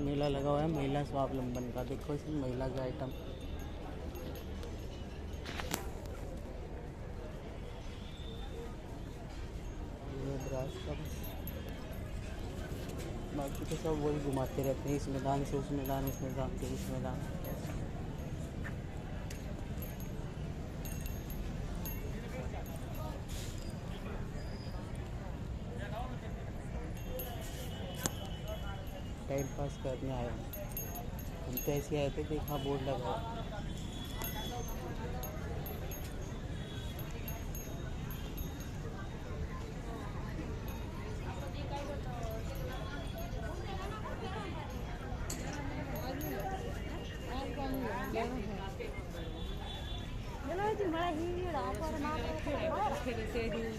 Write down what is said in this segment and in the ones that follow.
मेला लगा हुआ है महिला स्वावलंबन का। देखो इसमें महिला के आइटम। ये ब्रास का बस, बाकी तो सब वही घुमाते रहते हैं, इस मैदान से उस मैदान, इस मैदान से इस मैदान। टाइम पास करने आए हम तो ऐसे आए थे, देखा बोर्ड लगा हुआ।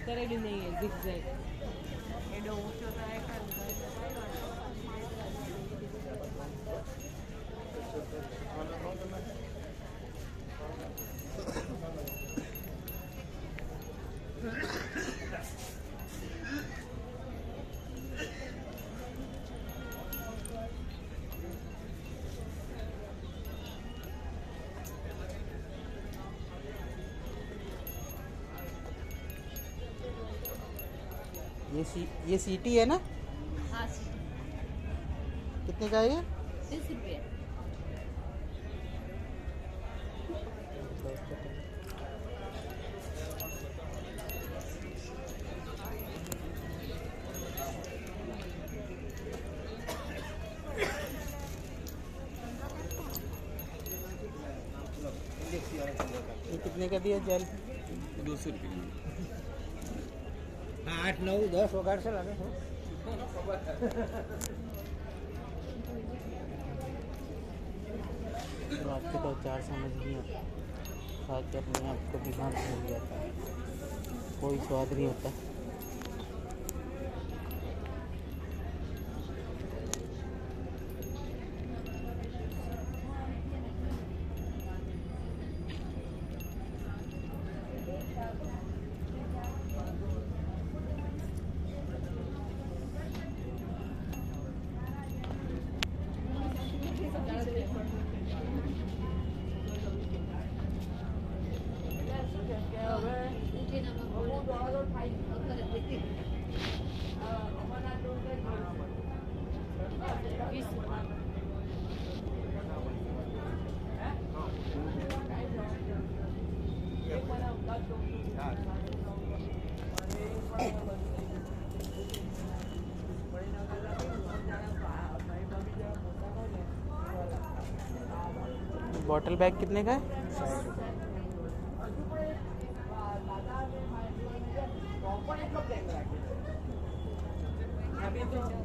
करेली नहीं है zigzag. एडो ऊंचो तो है कर ये सीटी है ना? हाँ कितने का है ये? 30 रुपये. ये कितने का दिया जेल? 200 रुपये. 8, 9, 10 वगैरह से लगे हो। तो आपके तो अचार समझ नहीं आता, खा के अपने आप को बीमार हो जाता है, कोई स्वाद नहीं होता। बॉटल बैग कितने का है?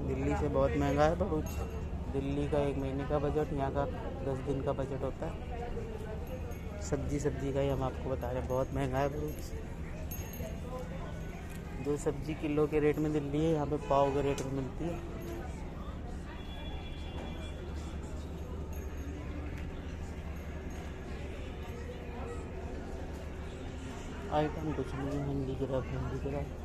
दिल्ली से बहुत महंगा है भरूच। दिल्ली का 1 महीने का बजट, यहाँ का 10 दिन का बजट होता है। सब्जी का ही हम आपको बता रहे हैं, बहुत महंगा है भरूच। जो सब्जी किलो के रेट में दिल्ली है, यहाँ पे पाव के रेट में मिलती है। आइटम कुछ नहीं है, हैंडीक्राफ्ट।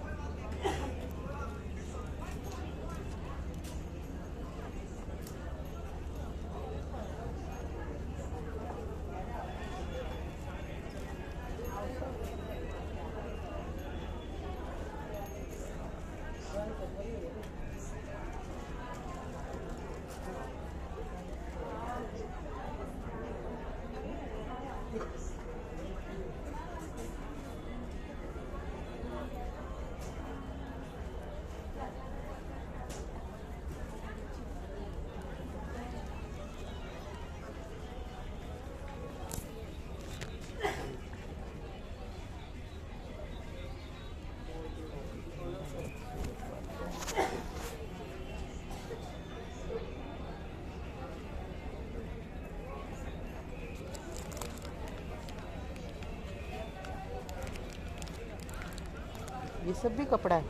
ये सब भी कपड़ा है।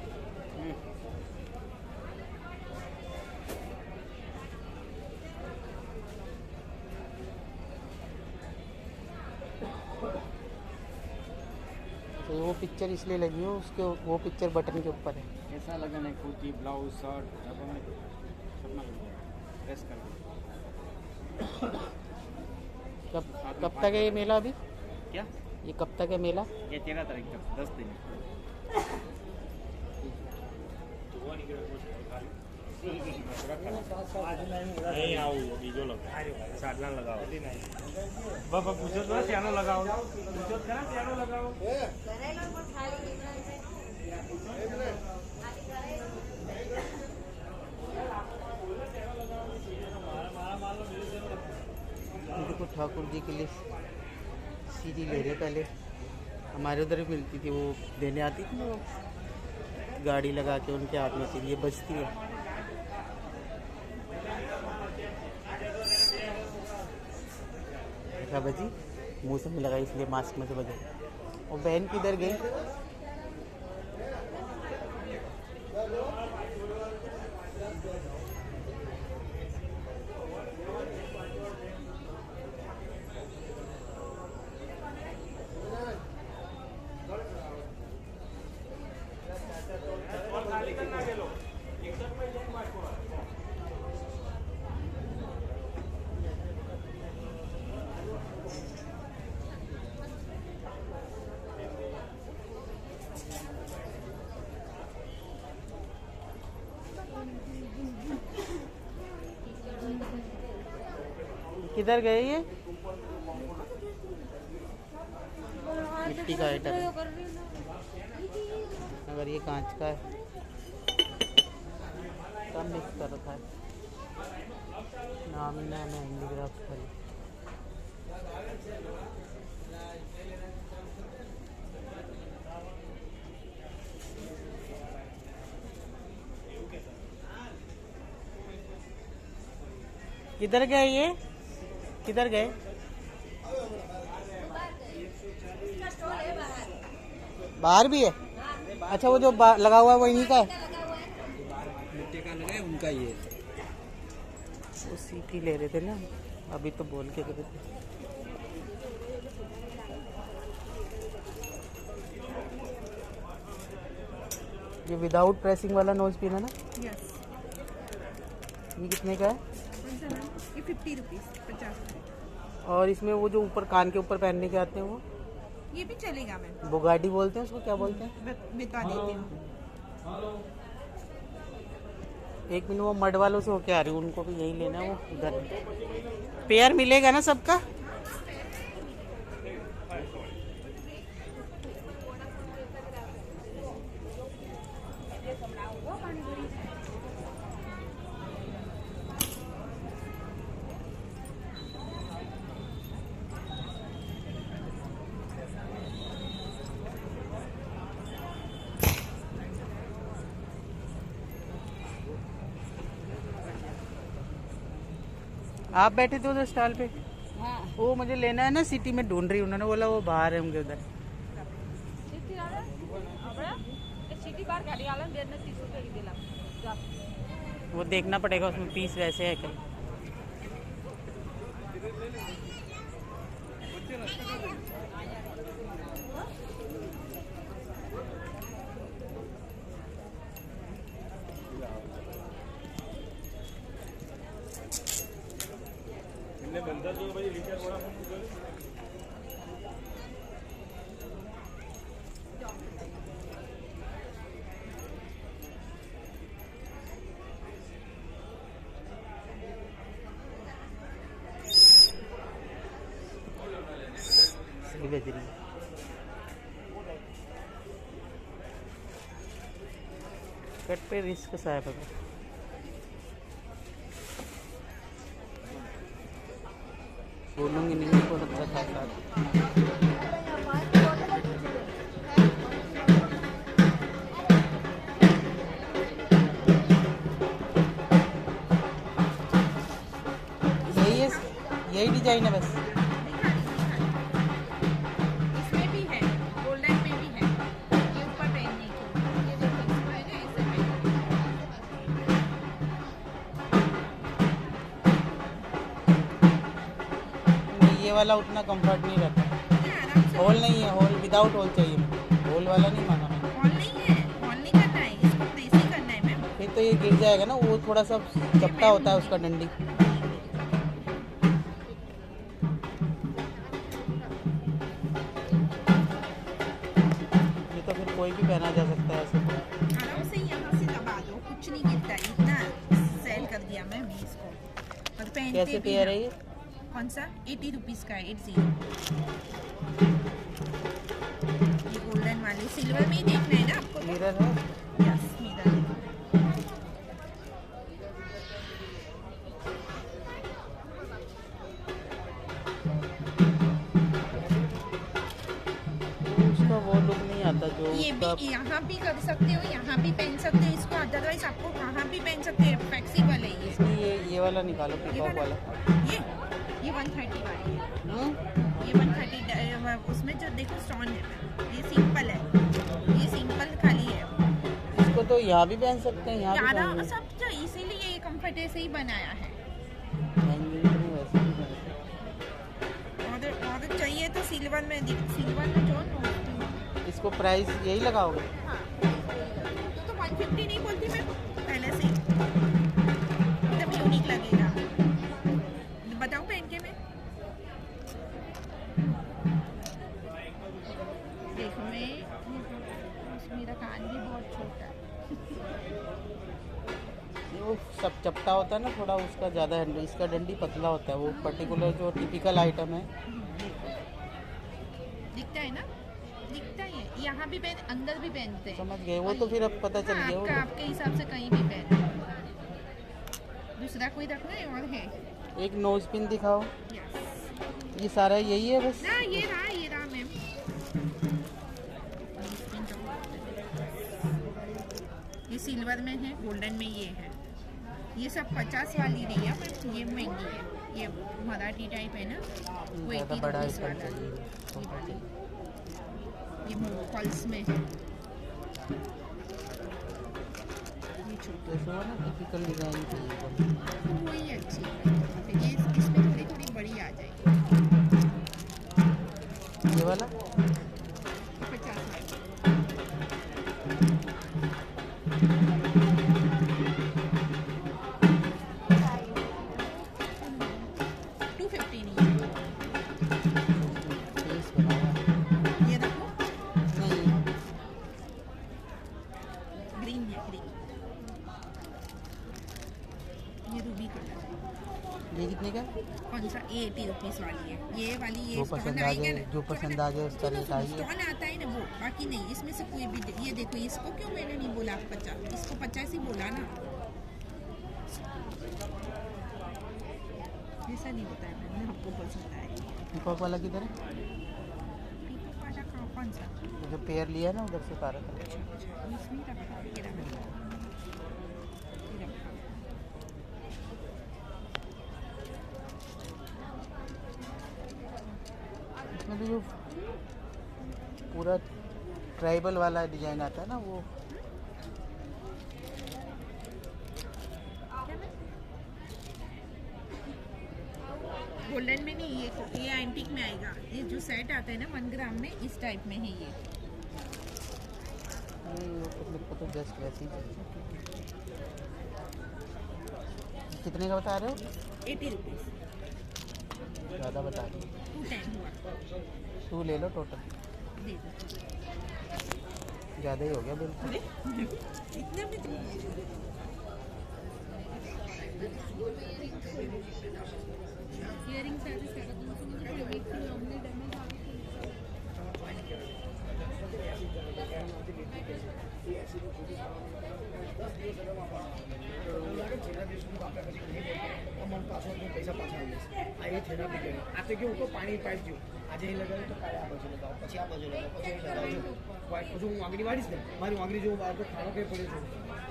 तो वो पिक्चर इसलिए लगी हो, उसके वो पिक्चर बटन के ऊपर है। ऐसा लगन है, कुर्ती, ब्लाउज, शर्ट सब में प्रेस कर दो। कब तक है ये मेला अभी? क्या ये कब तक है मेला? ये 13 तारीख तक 10 दिन। नहीं આવું બીજો લગાવો સાડલા લગાવો બાપા પૂછો તો ત્યાંનો લગાવો પૂછો ખરા ત્યાંનો લગાવો देखो ठाकुर जी के लिए सीढ़ी ले रहे पहले। हमारे उधर भी मिलती थी, वो देने आती थी ना, वो गाड़ी लगा के उनके हाथ में सीढ़ी बजती है। देखा बजी, मुंह से में लगाई इसलिए मास्क में से बजे। और बहन किधर गई? किधर गए ये? मिट्टी का आइटम है, अगर ये कांच का है सब मिक्स कर रखा है। नाम ही नाम है हैंडीक्राफ्ट खाली। किधर गए ये? किधर गए? बाहर भी है? अच्छा, वो जो लगा हुआ है वो इन्हीं का है? मिट्टी का लगा है उनका ये। वो सीटी ले रहे थे ना, अभी तो बोल के गए थे। ये विदाउट प्रेसिंग वाला नोज पिन है ना? यस। ये कितने का है? ये 50 रुपीज़ 50 रुपये। और इसमें वो जो ऊपर कान के ऊपर पहनने के आते हैं वो ये भी चलेगा मैम, बुगाटी बोलते हैं उसको, क्या बोलते हैं? बता देती हूँ। एक मिनट, वो मड वालों से होके आ रही हूँ, उनको भी यही लेना है। वो उधर पेयर मिलेगा ना सबका? आप बैठे थे उधर स्टॉल पे? हाँ। वो मुझे लेना है ना, सिटी में ढूंढ रही, उन्होंने बोला वो बाहर है उनके उधर। वो देखना पड़ेगा उसमें पीस वैसे है क्या। बेच रही है। कट पे रिस्क सा है पता। बोलूँगी नहीं को रखा था साथ। यही डिजाइन है बस। इसमें भी है, गोल्डन में भी है, ये ऊपर पहनने की। ये देखो, इसमें है ना, ऐसे नहीं, ये वाला उतना कंफर्ट नहीं रहता। होल नहीं है, होल विदाउट होल चाहिए। होल वाला नहीं मांगा मैंने। हॉल नहीं है, हॉल नहीं करना है, इसको ऐसे ही करना है मैम। फिर तो ये गिर जाएगा ना, वो थोड़ा सा चपटा होता है उसका डंडी। ये तो फिर कोई भी पहना जा सकता है ऐसे तो। आराम से यहाँ से दबा दो, कुछ नहीं गिरता है। इतना सेल कर दिया मैम इसको। और पहनते कैसे भी पेयर ना। है ये? कौन सा? 80 रुपीज़ का है, 80। ये गोल्डन वाले सिल्वर में ही देखना है ना आपको? मिरर है। Yes, mirror. उसका वो लुक नहीं आता जो ये उसका। भी यहाँ भी कर सकते हो, यहाँ भी पहन सकते हो इसको, अदरवाइज आपको वहाँ भी पहन सकते हैं। फ्लेक्सिबल है ये। इसकी ये वाला निकालो, ये पिकॉक वाला। ये 130 वाली है। हम्म? ये 130 उसमें जो देखो स्टोन है। ये सिंपल है, ये सिंपल खाली है। इसको तो यहाँ भी पहन सकते हैं, यहाँ भी ज़्यादा पहन सब जो इसीलिए ये कंफर्ट ऐसे ही बनाया है। वैसे भी पहन सकते और चाहिए तो सिल्वर में सिल्वर में जो हैं। इसको प्राइस यही लगाओगे? हाँ, तो 150 नहीं बोलती मैं पहले से, एकदम यूनिक लगेगा। बताऊँ पहन के मैं? देखो मैं, मेरा कान भी बहुत छोटा है। वो सब चपटा होता है ना थोड़ा, उसका ज़्यादा है। इसका डंडी पतला होता है, वो पर्टिकुलर जो टिपिकल आइटम है। दिखता है ना, दिखता ही है। यहाँ भी पहन, अंदर भी पहनते हैं। समझ गए वो तो, फिर अब पता चल हाँ, गया वो आपका तो। आपके हिसाब से कहीं भी पहन। दूसरा कोई रखना है और है? एक नोज पिन दिखाओ। यस। ये सारा यही है बस? ना ये रहा मैम। ये सिल्वर में है, गोल्डन में ये है। ये सब 50 वाली नहीं है बट ये महंगी है। ये मराठी टाइप है ना, वो ज़्यादा 80 बड़ा रुपीज़ आइटम वाला। चाहिए। ये वाली, ये फॉल्स में है। ये छोटा, जैसे वो ना टिपिकल डिज़ाइन चाहिए। वही अच्छी है। ये इसमें थोड़ी थोड़ी बड़ी आ जाएगी। ये वाला 50 वाली। 250 नहीं है। फेस बनाया ये देखो, नहीं। ग्रीन है, ग्रीन। ये रूबी कलर। ये कितने का? कौन सा? 80 रुपीज़ वाली है। ये वाली ये जो स्टोन पसंद आ आएगा जाए, ना, जो पसंद आ जाए उसका रेट आइए। स्टोन आता है ना वो, बाकी नहीं। इसमें से कोई भी, ये देखो, इसको क्यों मैंने नहीं बोला 50, इसको 50 ही बोला ना। ऐसा नहीं बताया मैंने, आपको पसंद आएगा। पिकॉक वाला किधर है? पीकॉक वाला कौन सा? तो जो पेयर लिया है ना उधर से सारा था। इसमें रखा, ये रखा। इसमें भी जो पूरा ट्राइबल वाला डिजाइन आता है ना वो। गोल्डन में नहीं, ये एंटीक में आएगा। ये जो सेट आता है ना 1 ग्राम में, इस टाइप में है ये। मेरे को तो जस्ट वैसे ही चाहिए। कितने का बता रहे हो? 80 रुपीज़। ज़्यादा बता रहे हो। 210 हुआ। 2 ले लो टोटल। दे दो। ज़्यादा ही हो गया बिल। अरे इतने में इयरिंग પૈસા પાછા આવી જશે. આ એ થેરાપી કરી. આ તો કેવું તો પાણી પાઇપ જેવું. આજે અહીં લગાવ્યું તો કાલે આ બાજુ લગાવો, પછી આ બાજુ લગાવો, પછી અહીં લગાવજો. પછી હું આંગળી વાળીશ ને, મારી આંગળી જેવું બહાર તો ખાણો કંઈ પડ્યો છે.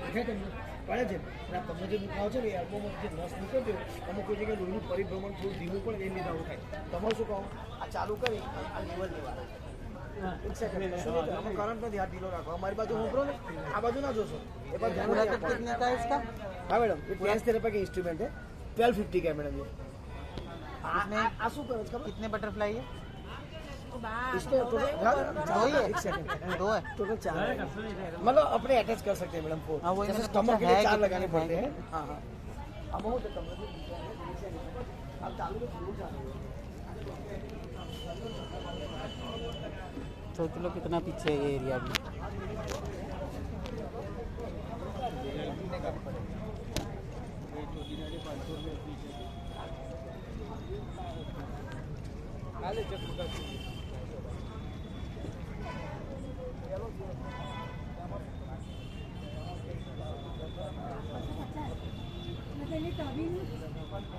દેખાય તમને? પડે છે ને? અને આ તમને જે દુખાવો છે ને એ એલ્બોમાં જે નસ નીકળ્યો, અમુક કોઈ જગ્યાએ લોહીનું પરિભ્રમણ થોડું ધીમું પડે એ લીધે આવું થાય. તમારે શું કહો? આ ચાલુ કરી આ લેવલ લેવાના. એક સેકન્ડ આમાં કરંટ નથી, આ ઢીલો રાખો. અમારી બાજુ મોકલો ને, આ બાજુ ના જોશો. એ બાજુ ધ્યાન पूरा રાખો. कट कितने का है इसका? हाँ मैडम, ये टेस्ट थेरेपी का इंस्ट्रूमेंट है. 1250 का है मैडम ये. इसमें आ શું કરો છો ખબર? कितने बटरफ्लाई है? इसको टोटल एक सेकंड 2 है। टोटल 4 है मतलब अपने अटैच कर सकते हैं मैडम फोर हाँ, वही जैसे मैंने कमर के पूछा लिए है 4 कितने लगाने हैं पड़ते हैं कितने? हाँ हाँ अब बहुत है कमर के नीचे नहीं अब चालू में जरूर चालू सोच लो कितना पीछे है ये एरिया भी।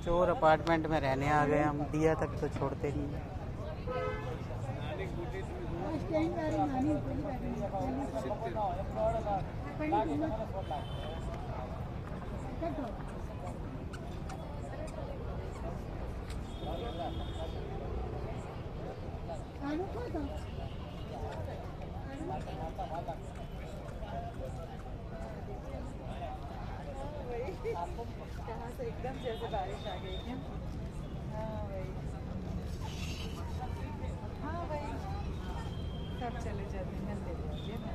चोर अपार्टमेंट में रहने आ गए हम, दिया तक तो छोड़ते नहीं हैं। कहाँ से एकदम जैसे बारिश आ गई क्या? हाँ भाई सब चले जाते हैं ले लीजिए ना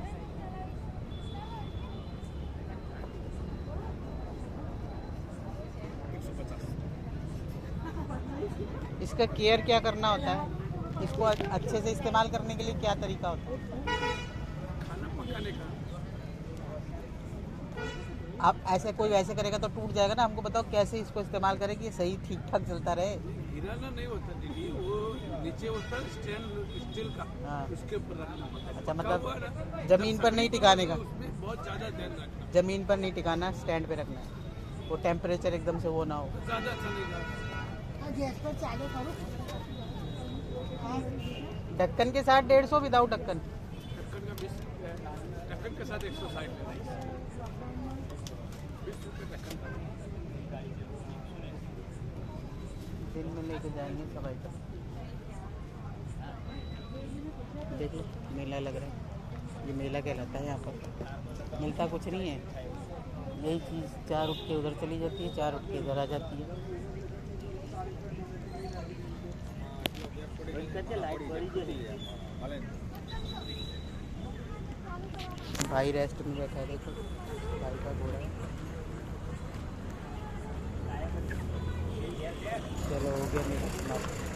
इसका केयर क्या करना होता है? इसको अच्छे से इस्तेमाल करने के लिए क्या तरीका होता है? खाना पकाने का आप ऐसे कोई वैसे करेगा तो टूट जाएगा ना। हमको बताओ कैसे इसको इस्तेमाल करें कि ये सही ठीक ठाक चलता रहे। गिराना नहीं होता दीदी, वो नीचे होता है स्टैंड स्टील का, हाँ। उसके ऊपर रखना पड़ता है। अच्छा, पका हुआ मतलब ना, जमीन पर नहीं टिकाने का। उसमें बहुत ज़्यादा ध्यान रखना, जमीन पर नहीं टिकाना, स्टैंड पे रखना है। वो टेम्परेचर एकदम से वो ना हो। ज़्यादा चलेगा। ढक्कन के साथ 150 विदाउट ढक्कन। ढक्कन का 20 रुपये है, ढक्कन के साथ 160 है, 20 रुपये ढक्कन का। दिन में लेके जाएंगे सब आइटम। देख लो मेला लग रहा है, ये मेला कहलाता है। यहाँ पर मिलता कुछ नहीं है, यही चीज़ 4 उठ के उधर चली जाती है, 4 उठ के इधर आ जाती है। भाई रेस्ट में बैठा है, देखो भाई का घोड़ा है। चलो हो गया मेरा।